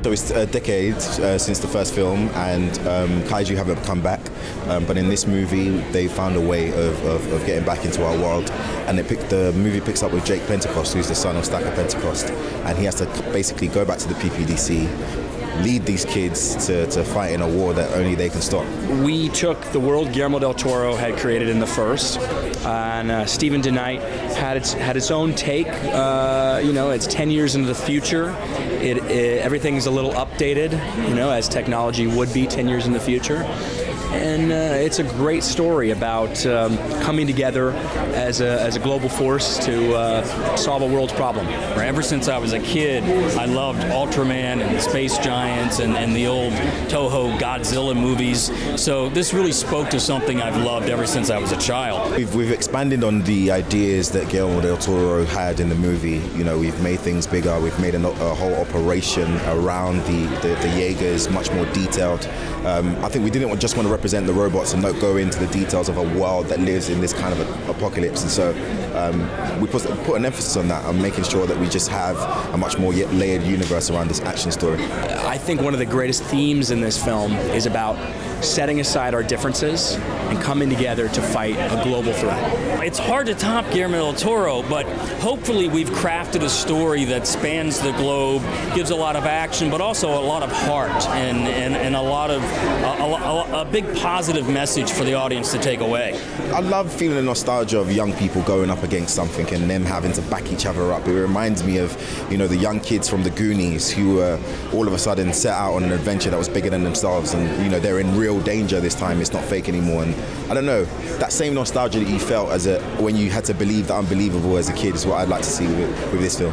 So it's a decade since the first film, and kaiju haven't come back. But in this movie, they found a way of getting back into our world. And the movie picks up with Jake Pentecost, who's the son of Stacker Pentecost. And he has to basically go back to the PPDC, lead these kids to fight in a war that only they can stop. We took the world Guillermo del Toro had created in the first, and Stephen DeKnight had its own take. It's 10 years into the future. Everything's a little updated, as technology would be 10 years in the future. And it's a great story about coming together as a global force to solve a world's problem. Ever since I was a kid, I loved Ultraman and Space Giants and the old Toho Godzilla movies. So this really spoke to something I've loved ever since I was a child. We've expanded on the ideas that Guillermo del Toro had in the movie. We've made things bigger. We've made a whole operation around the Jaegers much more detailed. I think we didn't just want to represent the robots and not go into the details of a world that lives in this kind of apocalypse. And so we put an emphasis on that, on making sure that we just have a much more layered universe around this action story. I think one of the greatest themes in this film is about setting aside our differences and coming together to fight a global threat. It's hard to top Guillermo del Toro, but hopefully we've crafted a story that spans the globe, gives a lot of action, but also a lot of heart and a big positive message for the audience to take away. I love feeling the nostalgia of young people going up against something and them having to back each other up. It reminds me of, the young kids from the Goonies who all of a sudden set out on an adventure that was bigger than themselves, and they're in real danger this time. It's not fake anymore. And I don't know, that same nostalgia that you felt when you had to believe the unbelievable as a kid is what I'd like to see with this film.